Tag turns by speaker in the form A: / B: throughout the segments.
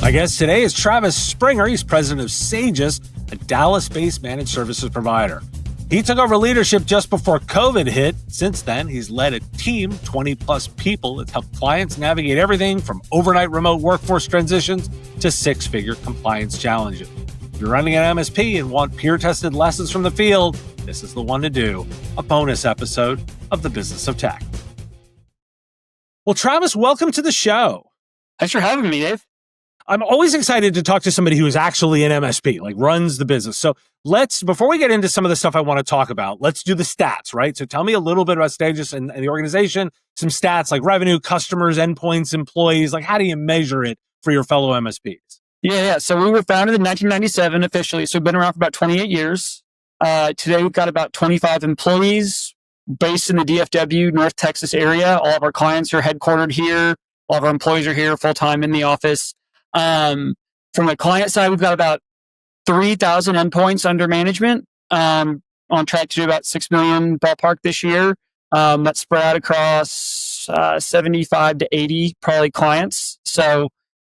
A: My guest today is Travis Springer. He's president of Sagiss, a Dallas-based managed services provider. He took over leadership just before COVID hit. Since then, he's led a team, 20-plus people, that's helped clients navigate everything from overnight remote workforce transitions to six-figure compliance challenges. If you're running an MSP and want peer-tested lessons from the field, this is the one to do. A bonus episode of The Business of Tech. Well, Travis, welcome to the show.
B: Thanks for having me, Dave.
A: I'm always excited to talk to somebody who is actually an MSP, like runs the business. So before we get into some of the stuff I want to talk about, let's do the stats, right? So tell me a little bit about Sagiss and the organization, some stats like revenue, customers, endpoints, employees. Like, how do you measure it for your fellow MSPs?
B: Yeah. So we were founded in 1997 officially. So we've been around for about 28 years. Today we've got about 25 employees based in the DFW, North Texas area. All of our clients are headquartered here. All of our employees are here full-time in the office. From the client side, we've got about 3,000 endpoints under management, on track to do about 6 million ballpark this year. That's spread out across 75 to 80 probably clients. So,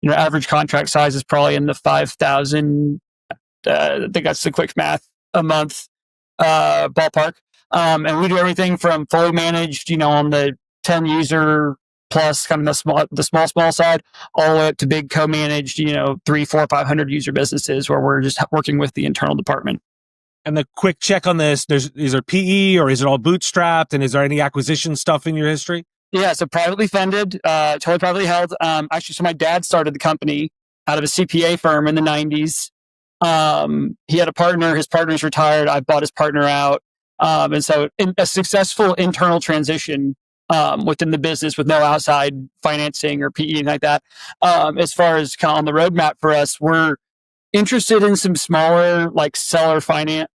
B: average contract size is probably in the 5,000. I think that's the quick math a month ballpark. And we do everything from fully managed, on the 10 user plus kind of the small side, all the way up to big co-managed, 3, 4, 500 user businesses where we're just working with the internal department.
A: And the quick check on this, is there PE or is it all bootstrapped? And is there any acquisition stuff in your history?
B: Yeah, so privately funded, totally privately held. Actually, so my dad started the company out of a CPA firm in the 90s. He had a partner, his partner's retired. I bought his partner out. And so a successful internal transition within the business with no outside financing or PE like that. As far as kind of on the roadmap for us, we're interested in some smaller, like seller finance,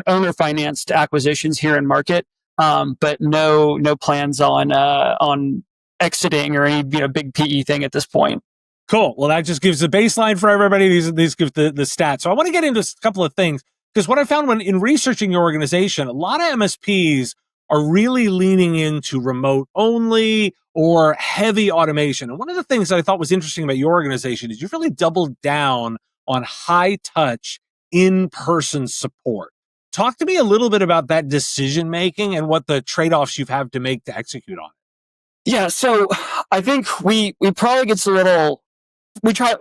B: owner financed acquisitions here in market. But no plans on exiting or any, big PE thing at this point.
A: Cool. Well, that just gives the baseline for everybody. These give the stats. So I want to get into a couple of things, because what I found in researching your organization, a lot of MSPs are really leaning into remote only or heavy automation. And one of the things that I thought was interesting about your organization is you've really doubled down on high touch in-person support. Talk to me a little bit about that decision making and what the trade-offs you've had to make to execute on it.
B: Yeah. So I think we probably gets we try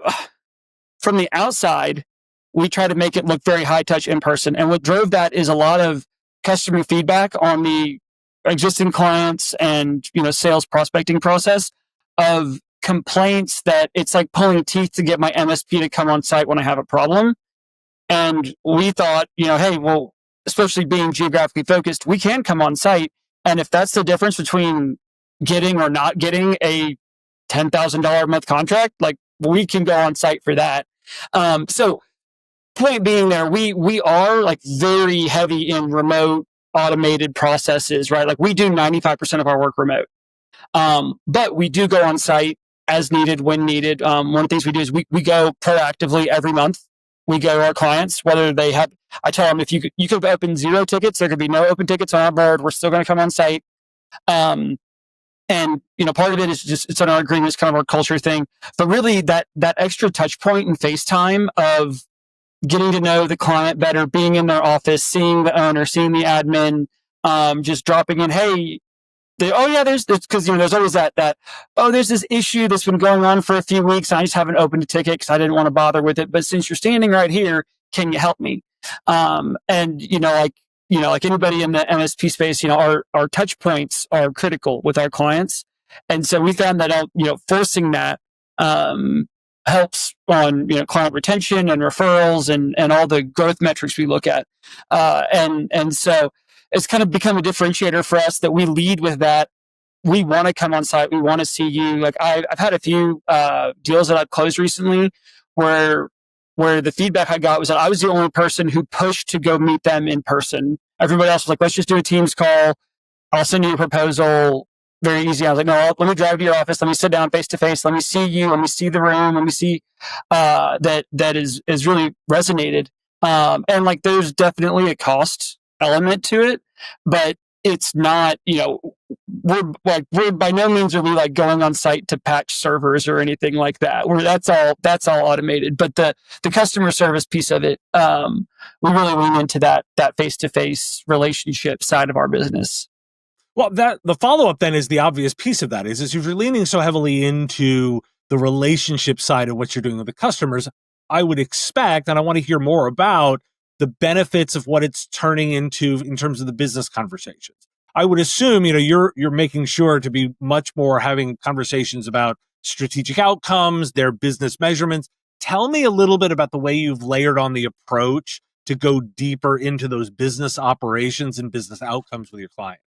B: from the outside, we try to make it look very high touch in person. And what drove that is a lot of customer feedback on the existing clients and, sales prospecting process of complaints that it's like pulling teeth to get my MSP to come on site when I have a problem. And we thought, hey, well, especially being geographically focused, we can come on site. And if that's the difference between getting or not getting a $10,000 a month contract, like we can go on site for that. So point being there, we are like very heavy in remote automated processes, right? Like we do 95% of our work remote. But we do go on site as needed, when needed. One of the things we do is we go proactively every month. We go to our clients, whether they have, I tell them if you could open 0 tickets, there could be no open tickets on our board. We're still going to come on site. And, part of it is just, it's on our agreement, it's kind of our culture thing. But really that extra touch point and FaceTime of getting to know the client better, being in their office, seeing the owner, seeing the admin, just dropping in, hey, there's because there's always that there's this issue that's been going on for a few weeks. And I just haven't opened a ticket because I didn't want to bother with it. But since you're standing right here, can you help me? And like anybody in the MSP space, our touch points are critical with our clients. And so we found that forcing that helps on client retention and referrals and all the growth metrics we look at. And so it's kind of become a differentiator for us that we lead with that. We want to come on site. We want to see you. Like I've had a few deals that I've closed recently where the feedback I got was that I was the only person who pushed to go meet them in person. Everybody else was like, let's just do a Teams call. I'll send you a proposal. Very easy. I was like, no, let me drive to your office. Let me sit down face to face. Let me see you. Let me see the room. Let me see that is really resonated. And like, there's definitely a cost element to it, but it's not, we're by no means are we like going on site to patch servers or anything like that. That's all automated. But the customer service piece of it, we really lean into that face-to-face relationship side of our business.
A: Well, the follow-up then is the obvious piece of that is if you're leaning so heavily into the relationship side of what you're doing with the customers, I would expect, and I want to hear more about the benefits of what it's turning into in terms of the business conversations. I would assume, you're making sure to be much more having conversations about strategic outcomes, their business measurements. Tell me a little bit about the way you've layered on the approach to go deeper into those business operations and business outcomes with your client.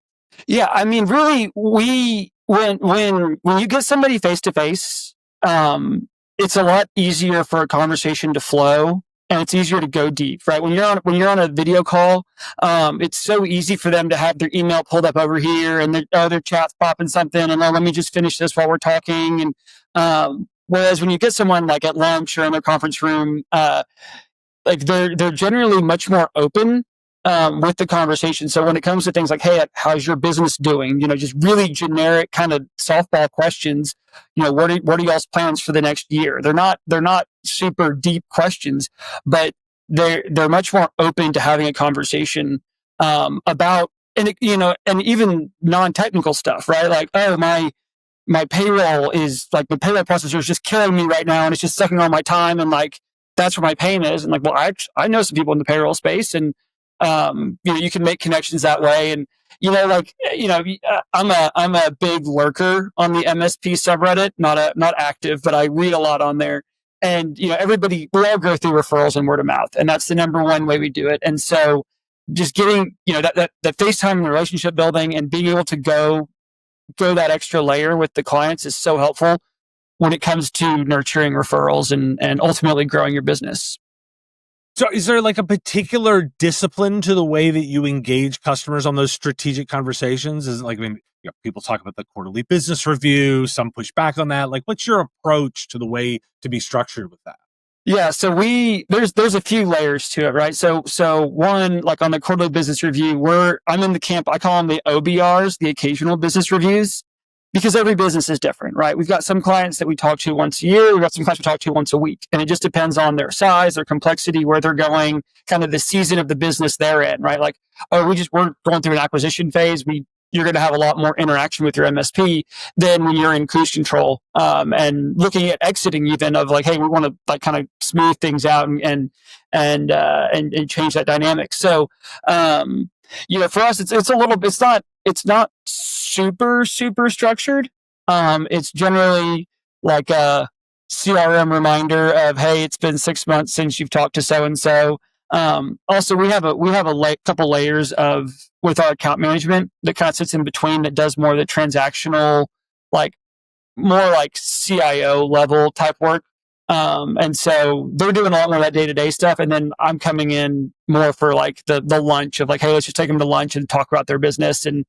B: Yeah, I mean, really, when you get somebody face to face, it's a lot easier for a conversation to flow, and it's easier to go deep, right? When you're on a video call, it's so easy for them to have their email pulled up over here, and their chat's popping something, and let me just finish this while we're talking. And whereas when you get someone like at lunch or in their conference room, like they're generally much more open with the conversation. So when it comes to things like, hey, how's your business doing? Just really generic kind of softball questions. What are y'all's plans for the next year? They're not super deep questions, but they're much more open to having a conversation about and even non-technical stuff, right? Like, oh, my payroll is like the payroll processor is just killing me right now, and it's just sucking all my time, and like that's where my pain is. And like, well, I know some people in the payroll space, and you can make connections that way. And I'm a big lurker on the MSP subreddit, not active, but I read a lot on there. And we all go through referrals and word of mouth, and that's the number one way we do it. And so, just getting that FaceTime and relationship building and being able to go that extra layer with the clients is so helpful when it comes to nurturing referrals and ultimately growing your business.
A: So is there like a particular discipline to the way that you engage customers on those strategic conversations? Is it like, people talk about the quarterly business review, some push back on that. Like, what's your approach to the way to be structured with that?
B: Yeah, so there's a few layers to it, right? So one, like on the quarterly business review, I'm in the camp, I call them the OBRs, the occasional business reviews, because every business is different, right? We've got some clients that we talk to once a year. We've got some clients we talk to once a week. And it just depends on their size, their complexity, where they're going, kind of the season of the business they're in, right? Like, we're going through an acquisition phase. You're going to have a lot more interaction with your MSP than when you're in cruise control, and looking at exiting even of like, hey, we want to like kind of smooth things out and change that dynamic. So, for us, it's not super super structured. It's generally like a CRM reminder of, hey, it's been 6 months since you've talked to so and so. Also, we have a couple layers with our account management that kind of sits in between, that does more of the transactional, like more like CIO level type work. And so they're doing a lot more of that day-to-day stuff. And then I'm coming in more for like the lunch of like, hey, let's just take them to lunch and talk about their business. And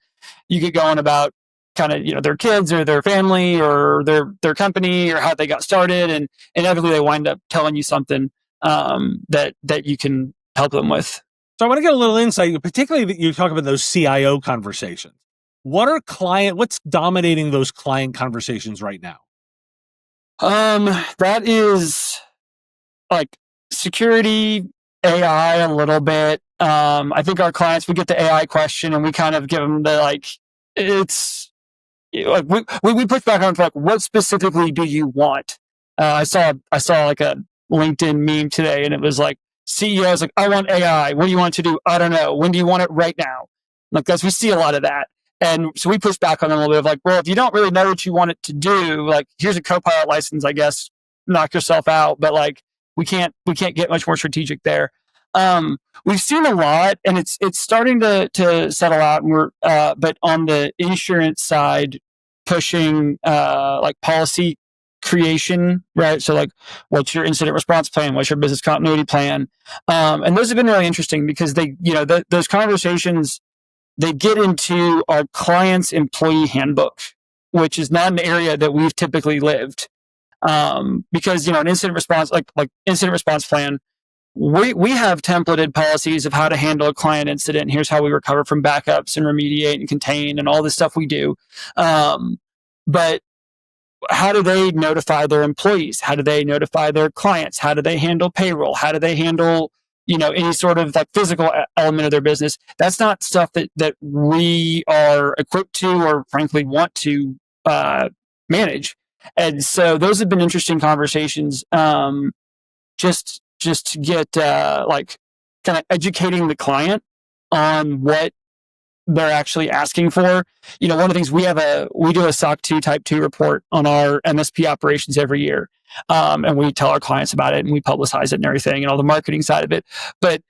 B: you get going about kind of, their kids or their family or their company or how they got started. And inevitably they wind up telling you something that you can help them with.
A: So I want to get a little insight, particularly that you talk about those CIO conversations. What's dominating those client conversations right now?
B: That is like security, AI a little bit. I think our clients, we get the AI question and we kind of give them the like, it's like we push back on like, what specifically do you want? I saw like a LinkedIn meme today, and it was like, CEOs like, I want AI. What do you want to do? I don't know. When do you want it? Right now. Like, guys, we see a lot of that. And so we push back on them a little bit of like, well, if you don't really know what you want it to do, like, here's a Copilot license, I guess, knock yourself out. But like, we can't get much more strategic there. We've seen a lot, and it's starting to settle out. And but on the insurance side, pushing like policy creation, right? So like, what's your incident response plan? What's your business continuity plan? And those have been really interesting because they, those conversations, they get into our client's employee handbook, which is not an area that we've typically lived. Because, an incident response, like incident response plan, we have templated policies of how to handle a client incident. Here's how we recover from backups and remediate and contain and all this stuff we do. But how do they notify their employees? How do they notify their clients? How do they handle payroll? How do they handle, any sort of like physical element of their business? That's not stuff that we are equipped to or frankly want to manage. And so those have been interesting conversations. Just to get kind of educating the client on what they're actually asking for. One of the things we do a SOC 2 Type 2 report on our MSP operations every year. And we tell our clients about it and we publicize it and everything and all the marketing side of it. But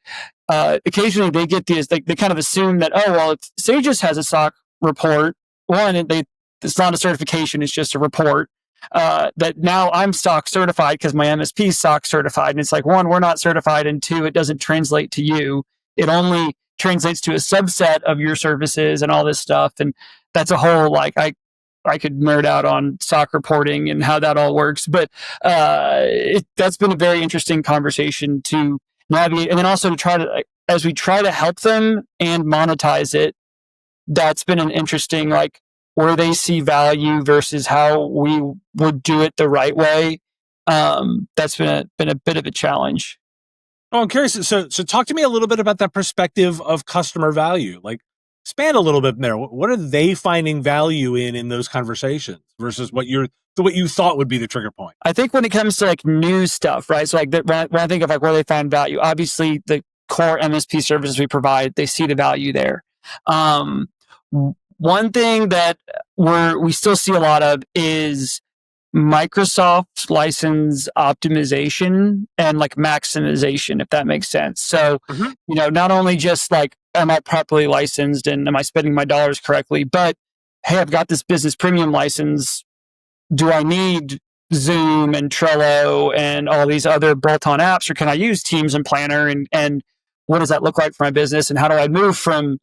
B: occasionally they get these, they kind of assume that, oh, well, if Sagiss has a SOC report, it's not a certification, it's just a report. That now I'm SOC certified because my MSP is SOC certified. And it's like, one, we're not certified, and two, it doesn't translate to you. It only translates to a subset of your services and all this stuff. And that's a whole, I could nerd out on SOC reporting and how that all works. But that's been a very interesting conversation to navigate. And then also as we try to help them and monetize it, that's been an interesting, where they see value versus how we would do it the right way. That's been a bit of a challenge.
A: Oh, I'm curious. So talk to me a little bit about that perspective of customer value. Expand a little bit there. What are they finding value in those conversations versus what you thought would be the trigger point?
B: I think when it comes to new stuff, right? So when I think of where they find value, obviously the core MSP services we provide, they see the value there. One thing that we still see a lot of is Microsoft license optimization and maximization, if that makes sense. So, not only just am I properly licensed and am I spending my dollars correctly, but hey, I've got this business premium license. Do I need Zoom and Trello and all these other bolt-on apps, or can I use Teams and Planner? And what does that look like for my business? And how do I move from,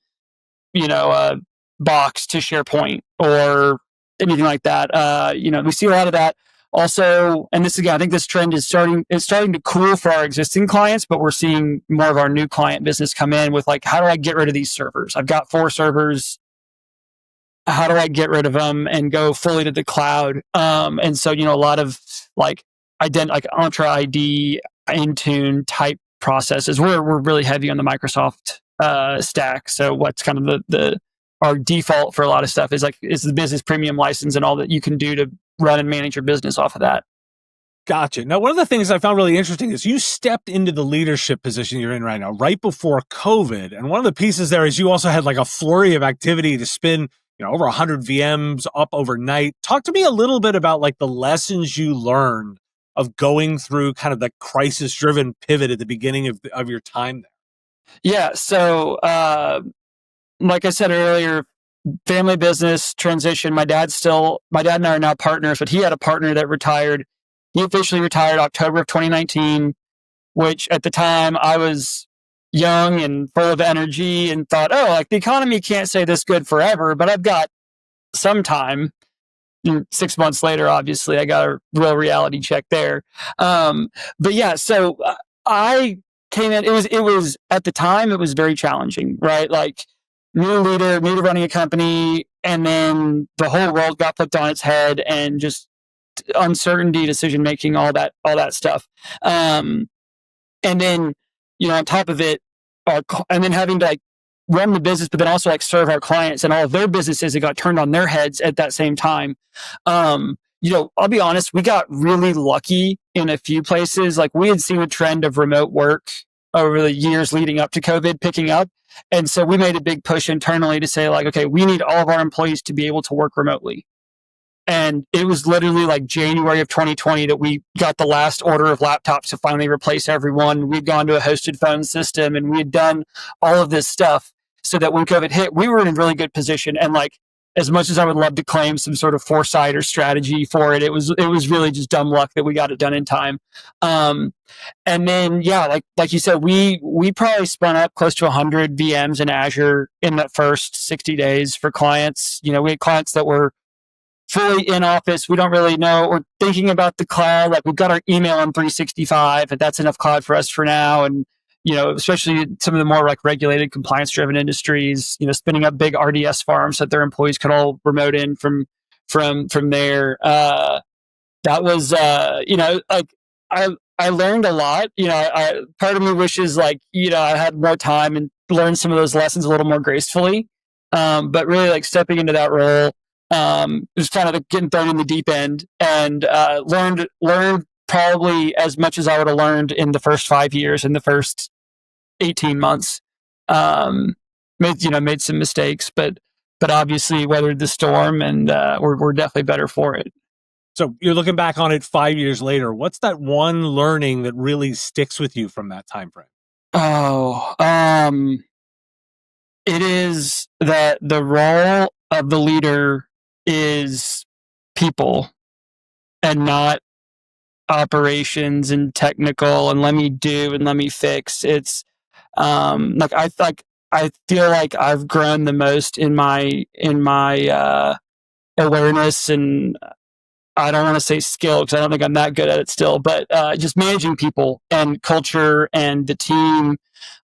B: Box to SharePoint or anything like that? We see a lot of that also. And this, again, I think this trend is starting to cool for our existing clients, but we're seeing more of our new client business come in with how do I get rid of these servers? I've got 4 servers. How do I get rid of them and go fully to the cloud? And so, a lot of Entra ID, Intune type processes. We're really heavy on the Microsoft stack. So what's kind of our default for a lot of stuff is the business premium license and all that you can do to run and manage your business off of that.
A: Gotcha. Now, one of the things I found really interesting is you stepped into the leadership position you're in right now, right before COVID. And one of the pieces there is you also had a flurry of activity to spin, over 100 VMs up overnight. Talk to me a little bit about the lessons you learned of going through kind of the crisis-driven pivot at the beginning of your time there.
B: Yeah. So, like I said earlier, family business transition. My dad and I are now partners, but he had a partner that retired. He officially retired October of 2019, which at the time I was young and full of energy and thought, the economy can't stay this good forever, but I've got some time. And 6 months later, obviously, I got a real reality check there. But yeah, so I came in. It was at the time, it was very challenging, right? New leader, new to running a company, and then the whole world got flipped on its head, and just uncertainty, decision making, all that stuff. And then, on top of it, and then having to run the business, but then also serve our clients and all of their businesses that got turned on their heads at that same time. I'll be honest, we got really lucky in a few places. We had seen a trend of remote work over the years leading up to COVID picking up. And so we made a big push internally to say okay, we need all of our employees to be able to work remotely. And it was literally January of 2020 that we got the last order of laptops to finally replace everyone. We'd gone to a hosted phone system and we had done all of this stuff so that when COVID hit, we were in a really good position. And as much as I would love to claim some sort of foresight or strategy for it, it was really just dumb luck that we got it done in time. And then, yeah, like you said, we probably spun up close to 100 VMs in Azure in the first 60 days for clients. We had clients that were fully in office. We don't really know. We're thinking about the cloud. Like we've got our email on 365, and that's enough cloud for us for now. And, especially some of the more like regulated compliance driven industries, spinning up big RDS farms that their employees could all remote in from there. That was, like I learned a lot. Part of me wishes like, I had more time and learned some of those lessons a little more gracefully. But really like stepping into that role, it was kind of getting thrown in the deep end, and learned probably as much as I would have learned in the first 5 years, in the first 18 months. Made some mistakes, but obviously weathered the storm, and we're definitely better for it.
A: So you're looking back on it 5 years later. What's that one learning that really sticks with you from that time frame?
B: It is that the role of the leader is people and not operations and technical and let me do and let me fix. It's I feel like I've grown the most in my awareness, and I don't want to say skill because I don't think I'm that good at it still, but just managing people and culture and the team,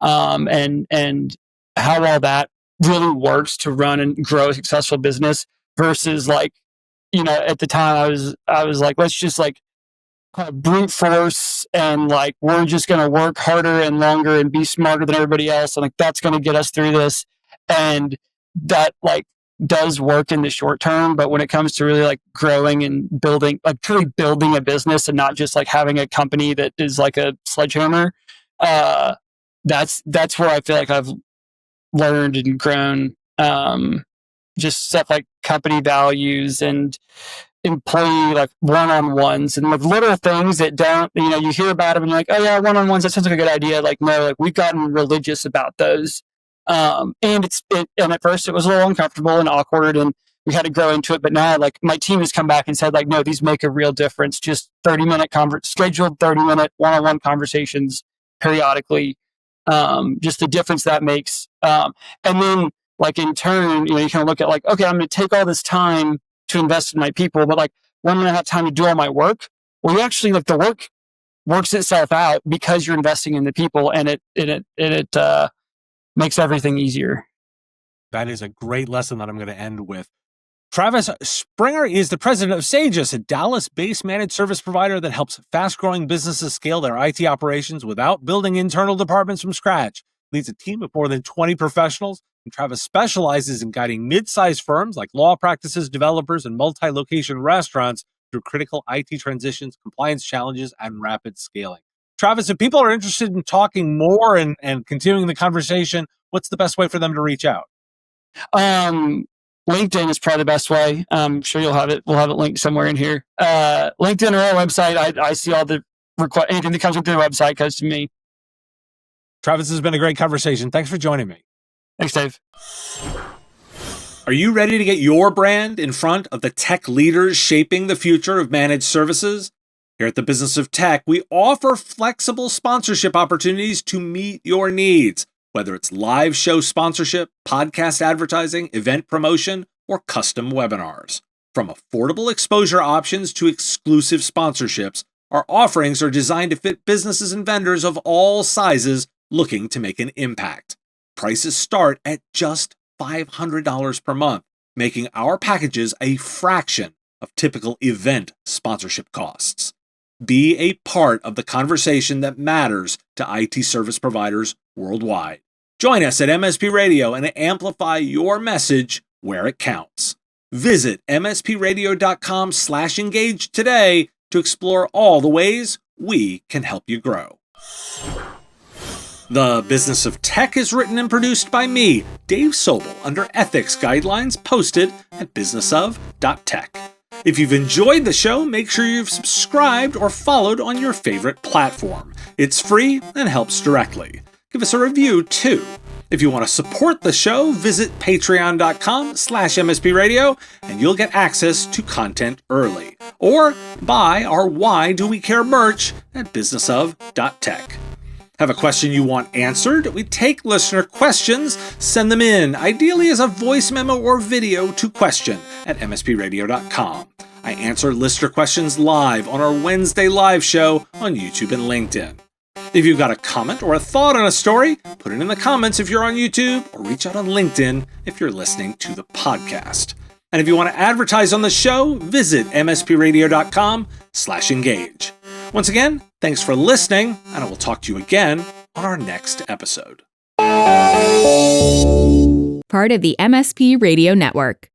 B: and how all that really works to run and grow a successful business versus like, at the time I was like, let's just like kind of brute force and like we're just going to work harder and longer and be smarter than everybody else, and like that's going to get us through this. And that like does work in the short term, but when it comes to really like growing and building, like truly building a business and not just like having a company that is like a sledgehammer, that's where I feel like I've learned and grown. Just stuff like company values and employee like one-on-ones and like little things that don't, you hear about them and you're like, oh yeah, one-on-ones, that sounds like a good idea. Like, no, like we've gotten religious about those. And at first it was a little uncomfortable and awkward and we had to grow into it. But now like my team has come back and said like, no, these make a real difference. Just 30-minute scheduled 30-minute one-on-one conversations periodically. Just the difference that makes. And then like in turn, you kind of look at like, okay, I'm going to take all this time to invest in my people, but like when I'm going to have time to do all my work, well, you actually like the work works itself out because you're investing in the people, and it makes everything easier.
A: That is a great lesson that I'm going to end with. Travis Springer is the president of Sagiss, a Dallas-based managed service provider that helps fast-growing businesses scale their IT operations without building internal departments from scratch. Leads a team of more than 20 professionals, and Travis specializes in guiding mid-sized firms like law practices, developers, and multi-location restaurants through critical IT transitions, compliance challenges, and rapid scaling. Travis, if people are interested in talking more and continuing the conversation, what's the best way for them to reach out?
B: LinkedIn is probably the best way. I'm sure you'll have it. We'll have it linked somewhere in here. LinkedIn or our website. I see all the anything that comes with the website comes to me.
A: Travis, has been a great conversation. Thanks for joining me.
B: Thanks, Dave.
A: Are you ready to get your brand in front of the tech leaders shaping the future of managed services? Here at the Business of Tech, we offer flexible sponsorship opportunities to meet your needs, whether it's live show sponsorship, podcast advertising, event promotion, or custom webinars. From affordable exposure options to exclusive sponsorships, our offerings are designed to fit businesses and vendors of all sizes looking to make an impact. Prices start at just $500 per month, making our packages a fraction of typical event sponsorship costs. Be a part of the conversation that matters to IT service providers worldwide. Join us at MSP Radio and amplify your message where it counts. Visit mspradio.com/engage today to explore all the ways we can help you grow. The Business of Tech is written and produced by me, Dave Sobel, under ethics guidelines posted at businessof.tech. If you've enjoyed the show, make sure you've subscribed or followed on your favorite platform. It's free and helps directly. Give us a review too. If you want to support the show, visit patreon.com/MSP Radio and you'll get access to content early. Or buy our Why Do We Care merch at businessof.tech. Have a question you want answered? We take listener questions, send them in, ideally as a voice memo or video to question@mspradio.com. I answer listener questions live on our Wednesday live show on YouTube and LinkedIn. If you've got a comment or a thought on a story, put it in the comments if you're on YouTube, or reach out on LinkedIn if you're listening to the podcast. And if you want to advertise on the show, visit mspradio.com/engage. Once again, thanks for listening, and I will talk to you again on our next episode.
C: Part of the MSP Radio Network.